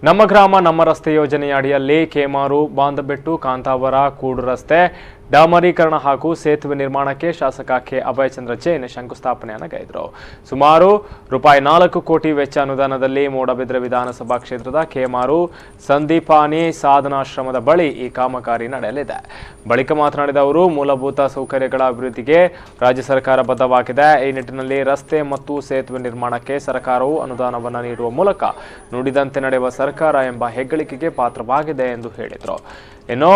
ನಮ್ಮ ಗ್ರಾಮ ನಮ್ಮ ರಸ್ತೆ ಯೋಜನೆಯ ಅಡಿಯಲ್ಲಿ ಕೇಮಾರು ಬಾಂದಬೆಟ್ಟು ಕಾಂತಾವರ ಕೂಡು ರಸ್ತೆ ಡಾಮರೀಕರಣ ಹಾಗೂ ಸೇತುವೆ ನಿರ್ಮಾಣಕ್ಕೆ ಶಾಸಕ ಕೆ ಅಭಯಚಂದ್ರ ಜೈನ್ ಶಂಕುಸ್ಥಾಪನೆಯನ್ನು ಗೈದರು. ಸುಮಾರು ₹4 ಕೋಟಿ ವೆಚ್ಚ ಅನುದಾನದಲ್ಲಿ ಮೂಡಬಿದ್ರೆ ವಿಧಾನಸಭಾ ಕ್ಷೇತ್ರದ ಕೇಮಾರು ಸಂದೀಪಾನಿ ಸಾಧನಾಶ್ರಮದ ಬಳಿ ಈ ಕಾಮಗಾರಿ ನಡೆಯಲಿದೆ. ಬಳಿಕ ಮಾತನಾಡಿದ ಅವರು, ಮೂಲಭೂತ ಸೌಕರ್ಯಗಳ ಅಭಿವೃದ್ಧಿಗೆ ರಾಜ್ಯ ಸರ್ಕಾರ ಬದ್ಧವಾಗಿದೆ. ಈ ನಿಟ್ಟಿನಲ್ಲಿ ರಸ್ತೆ ಮತ್ತು ಸೇತುವೆ ನಿರ್ಮಾಣಕ್ಕೆ ಸರ್ಕಾರವು ಅನುದಾನವನ್ನು ನೀಡುವ ಮೂಲಕ ನುಡಿದಂತೆ ನಡೆಯುವ ಸರ್ಕಾರ ಎಂಬ ಹೆಗ್ಗಳಿಕೆಗೆ ಪಾತ್ರವಾಗಿದೆ ಎಂದು ಹೇಳಿದರು. ಇನ್ನು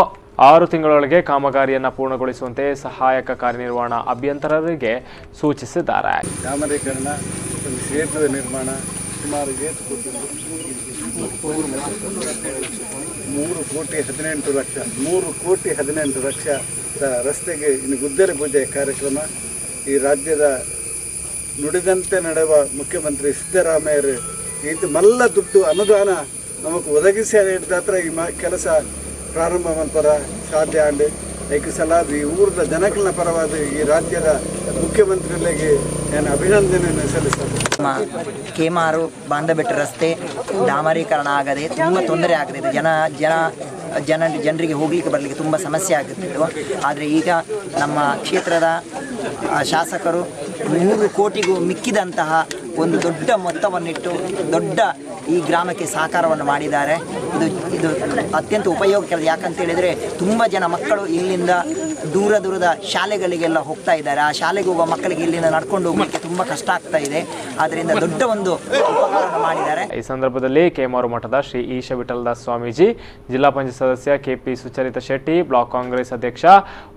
6 ತಿಂಗಳೊಳಗೆ ಕಾಮಗಾರಿಯನ್ನು ಪೂರ್ಣಗೊಳಿಸುವಂತೆ ಸಹಾಯಕ ಕಾರ್ಯನಿರ್ವಹಣಾ ಅಭಿಯಂತರರಿಗೆ ಸೂಚಿಸಿದ್ದಾರೆ. ಡಾಮರೀಕರಣ, ಸೇತುವೆ ನಿರ್ಮಾಣ ಸುಮಾರು 3 ಕೋಟಿ 18 ಲಕ್ಷ ರಸ್ತೆಗೆ ಇನ್ನು ಗುದ್ದಲಿ ಪೂಜೆ ಕಾರ್ಯಕ್ರಮ. ಈ ರಾಜ್ಯದ ನುಡಿದಂತೆ ನಡೆಯುವ ಮುಖ್ಯಮಂತ್ರಿ ಸಿದ್ದರಾಮಯ್ಯರು ಇದು ಮಲ್ಲ ದುಡ್ಡು ಅನುದಾನ ನಮಗೆ ಒದಗಿಸಿ ಹಿಡಿದಾತ್ರ ಈ ಕೆಲಸ ಪ್ರಾರಂಭ ಮಲ್ಪರ ಸಾಧ್ಯ ಆಂಡು ಐದು ಸಲ ಈ ಊರದ ಜನಗಳ ಪರವಾದ ಈ ರಾಜ್ಯದ ಮುಖ್ಯಮಂತ್ರಿಗಳಿಗೆ ನಾನು ಅಭಿನಂದನೆಯನ್ನು ಸಲ್ಲಿಸ್ತೇನೆ. ಕೇಮಾರು ಬಾಂದಬೆಟ್ಟು ರಸ್ತೆ ಡಾಮರೀಕರಣ ಆಗದೆ ತುಂಬ ತೊಂದರೆ ಆಗ್ತಿದೆ. ಜನರಿಗೆ ಹೋಗಲಿಕ್ಕೆ ಬರಲಿಕ್ಕೆ ತುಂಬ ಸಮಸ್ಯೆ ಆಗುತ್ತಿತ್ತು. ಆದರೆ ಈಗ ನಮ್ಮ ಕ್ಷೇತ್ರದ ಶಾಸಕರು 3 ಕೋಟಿಗೂ ಮಿಕ್ಕಿದಂತಹ ಒಂದು ದೊಡ್ಡ ಮೊತ್ತವನ್ನಿಟ್ಟು ದೊಡ್ಡ ಈ ಗ್ರಾಮಕ್ಕೆ ಸಹಕಾರವನ್ನು ಮಾಡಿದ್ದಾರೆ. ಇದು ಅತ್ಯಂತ ಉಪಯೋಗಕರ. ಯಾಕಂತ ಹೇಳಿದರೆ ತುಂಬ ಜನ ಮಕ್ಕಳು ಇಲ್ಲಿಂದ ದೂರದ ಶಾಲೆಗಳಿಗೆಲ್ಲ ಹೋಗ್ತಾ ಇದ್ದಾರೆ. ಆ ಶಾಲೆಗೆ ಹೋಗುವ ಮಕ್ಕಳಿಗೆ ಇಲ್ಲಿಂದ ನಡ್ಕೊಂಡು ಹೋಗಲಿಕ್ಕೆ ತುಂಬ ಕಷ್ಟ ಆಗ್ತಾ ಇದೆ. ಆದ್ದರಿಂದ ದೊಡ್ಡ ಒಂದು ಉಪಕಾರವನ್ನು ಮಾಡಿದ್ದಾರೆ. ಈ ಸಂದರ್ಭದಲ್ಲಿ ಕೇಮಾರು ಮಠದ ಶ್ರೀ ಈಶ ವಿಠಲದಾಸ್ ಸ್ವಾಮೀಜಿ, ಜಿಲ್ಲಾ ಪಂಚಾಯತ್ ಸದಸ್ಯ ಕೆಪಿ ಸುಚರಿತಾ ಶೆಟ್ಟಿ, ಬ್ಲಾಕ್ ಕಾಂಗ್ರೆಸ್ ಅಧ್ಯಕ್ಷ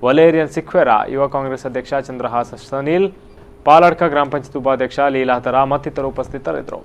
ವಲೇರಿಯನ್ ಸಿಕ್ವೆರಾ, ಯುವ ಕಾಂಗ್ರೆಸ್ ಅಧ್ಯಕ್ಷ ಚಂದ್ರಹಾಸ ಸನಿಲ್, ಪಾಲಡ್ಕ ಗ್ರಾಮ ಪಂಚಾಯತ್ ಉಪಾಧ್ಯಕ್ಷ ಲೀಲಾಧರ ಮತ್ತಿತರರು ಉಪಸ್ಥಿತರಿದ್ದರು.